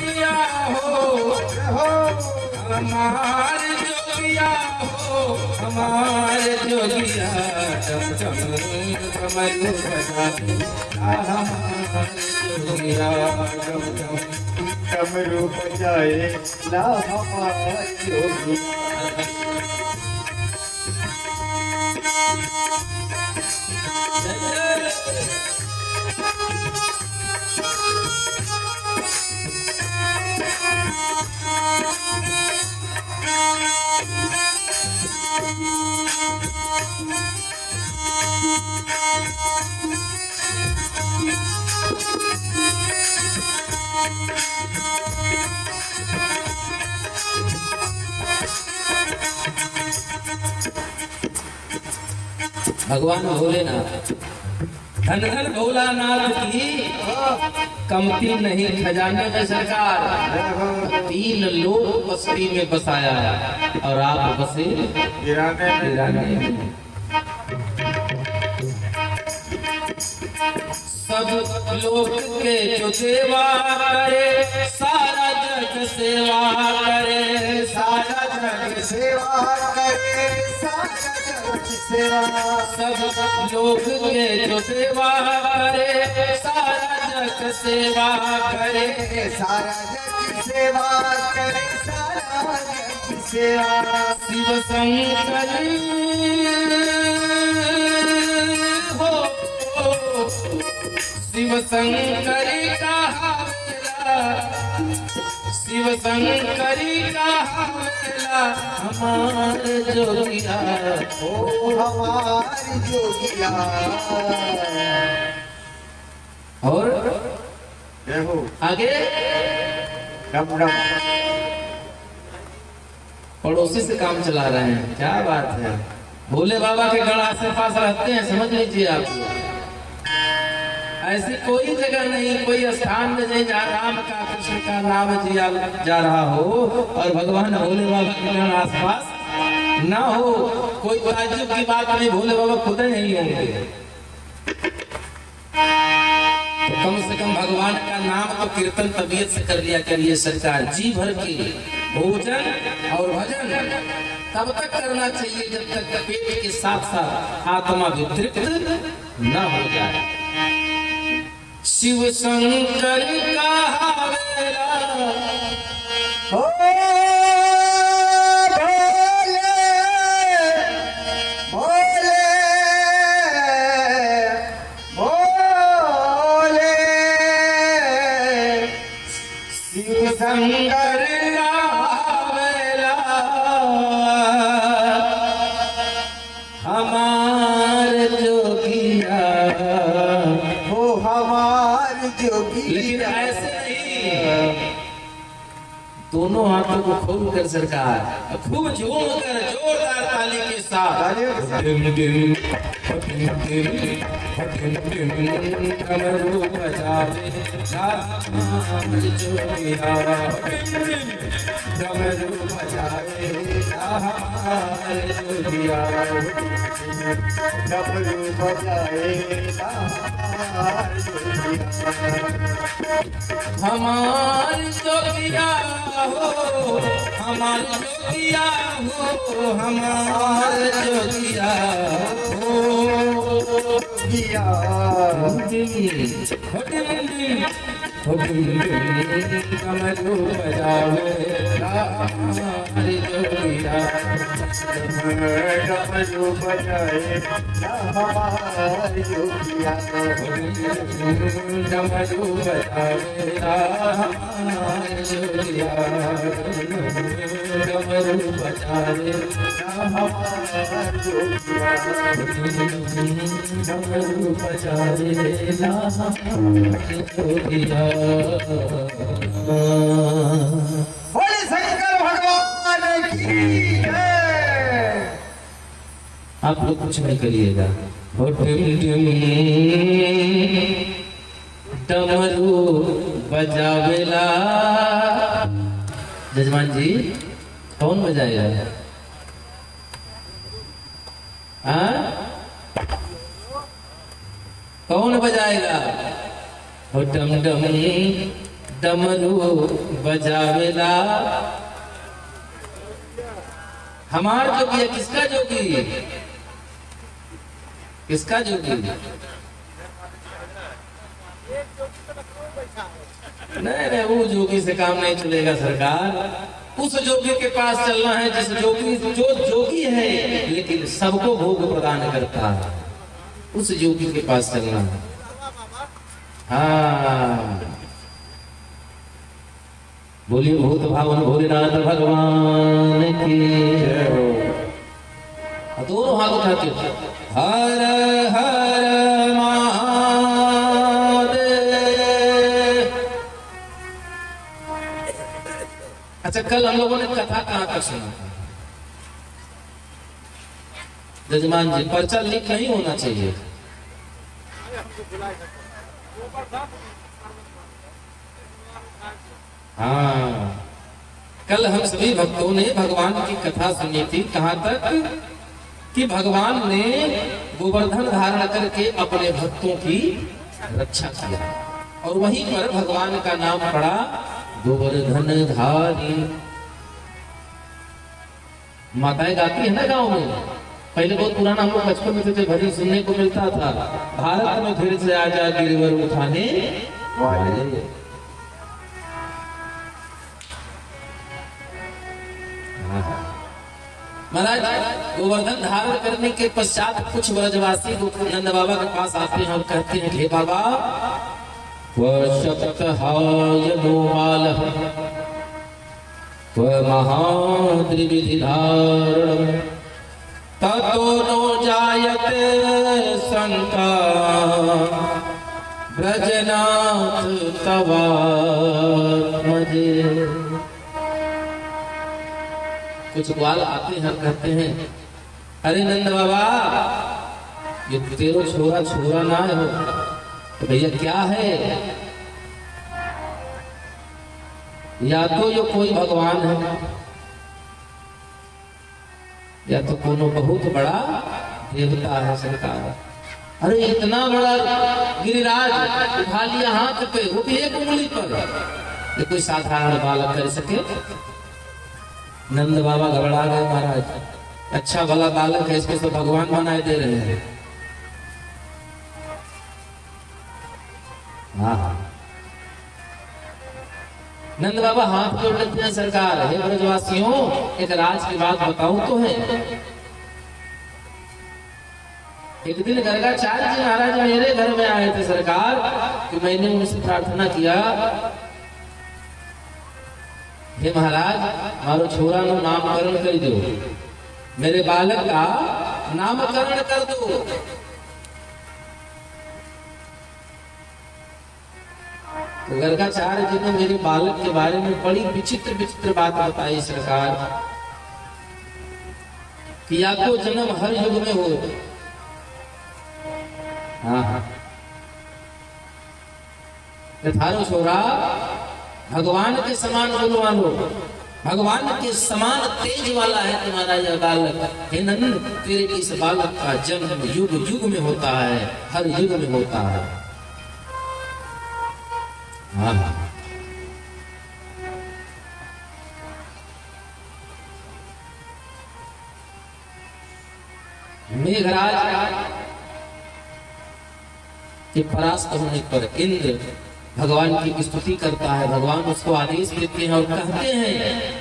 जोगिया हो हमार जोगिया हो हमार जोगिया डम डम डमरू बजावे हमार जोगिया डम डम डमरू बजाए ला हमार जोगिया। भगवान भोलेनाथ धन धन भोलानाथ की कमती नहीं खजाने में सरकार 3 लोग बस्ती में बसाया और आप बसे वीराने में। सब लोग के जो सेवा करे सारा जग सेवा करे सारा जग सेवा करे सारा जग सेवा। सब लोग के जो सेवा करे सारा जग सेवा करे सारा जग सेवा करे सारा जग सेवा। शिव शंकर हो शिव शंकर का हवेला शिव शंकर का हवेला हमार जोगिया ओ हमार जोगिया। और देखो आगे डम डम पड़ोसी से काम चला रहे हैं। क्या बात है, भोले बाबा के गढ़ आस पास रहते हैं, समझ लीजिए आप। ऐसी कोई जगह नहीं, कोई स्थान में नहीं जहाँ राम का कृष्ण का नाम जिया जा रहा हो और भगवान भोले बाबा के गढ़ आस पास ना हो। कोई ताज्जुब की बात नहीं, भोले बाबा खुद नहीं होंगे। तो कम से कम भगवान का नाम तो कीर्तन तबीयत से कर लिया करिए सरकार। जी भर की भोजन और भजन तब तक करना चाहिए जब तक पेट के साथ साथ आत्मा भी तृप्त न हो जाए। शिव शंकर का हवेला हो भोले भोले भोले शिव शंकर का हवेला हमार जोगिया हो हमार जोगी। लेकिन ऐसे नहीं, दोनों हाथों को खोल कर सरकार खूब झूम कर जोरदार ताली के साथ dim dim dim dim dim dim Kamru बजावे हमार जोगिया कमरू बजावे हमार जोगिया डमरू बजाए हमार जोगिया। हमार जोगिया हो हमार जोगिया हो हमार जोगिया हो जोगिया। कमरू बजावे हमार जोगिया डमरू बजाए हमार जोगिया। डमरू बजावे हमार जोगिया डमरू बजावे हमार जोगिया। डमरू बजावे जोगिया। बोले शंकर भगवान की जय। आप लोग कुछ नहीं करिएगा। हो टिम टिम डमरू बजावेला। जजमान जी कौन बजाएगा? कौन बजाएगा? हो डम डम डमरू बजावेला। हमार जोगी है, किसका जोगी? किसका जोगी? नहीं, वो जोगी से काम नहीं चलेगा सरकार। उस जोगी के पास चलना है जिस जोगी जो जोगी है लेकिन सबको भोग प्रदान करता है, उस जोगी के पास चलना है। हाँ, बोलिए भूत भावन भोलेनाथ भगवान की जय हो। दोनों हाथ उठाते हर हर महादेव। अच्छा, कल हम लोगों ने कथा कहाँ तक सुना था? जजमान जी, पर्चा लीक नहीं होना चाहिए। हाँ, कल हम सभी भक्तों ने भगवान की कथा सुनी थी। कहाँ तक कि भगवान ने गोवर्धन धारण करके अपने भक्तों की रक्षा किया और वहीं पर भगवान का नाम पड़ा गोवर्धन धारी। माताएं गाती है ना गांव में, पहले बहुत पुराना, हम लोग बचपन में थे, भजन सुनने को मिलता था। भारत में फिर से आजा गिरवर उठाने वाले। महाराज, गोवर्धन धारण करने के पश्चात कुछ ब्रजवासी नंद बाबा के पास आते हैं और कहते हैं, हे बाबा, त्वशक्तहाय नोमालः त्वमहाद्रिविधिधारणम् ततो नो जायते शंका ब्रजनाथ तवात्मजे। कुछ ग्वाल आते हैं, कहते हैं, अरे नंद बाबा, ये तेरो छोरा छोरा ना हो तो भैया क्या है? या तो ये कोई भगवान है या तो कोनो बहुत बड़ा देवता है सरकार। अरे इतना बड़ा गिरिराज उठा लिया हाथ पे, वो भी एक उंगली पर, ये कोई साधारण बालक कर सके? नंद बाबा घबरा गए। महाराज, अच्छा भला बालक है, इसको तो भगवान बनाए दे रहे हैं। हाँ, नंद बाबा हाथ जोड़ लेते हैं, सरकार, हे ब्रजवासियों, एक राज की बात बताऊं तो है। एक दिन गर्गाचार्य जी महाराज मेरे घर में आए थे सरकार, कि मैंने उनसे प्रार्थना किया, हे महाराज, मारो छोरा नो नामकरण कर दो, मेरे बालक का नामकरण कर दो। तो गर्गाचार्य जी ने मेरे बालक के बारे में बड़ी विचित्र विचित्र बात बताई सरकार, कि या तो जन्म हर युग में हो। हाँ, थारो छोरा भगवान के समान गुणवान हो, भगवान के समान तेज वाला है तुम्हारा यह बालक। हे नंद, तेरे इस बालक का जन्म युग युग में होता है, हर युग में होता है। हाँ, मेघराज के परास्त होने पर इंद्र भगवान की स्तुति करता है। भगवान उसको आदेश देते हैं और कहते हैं,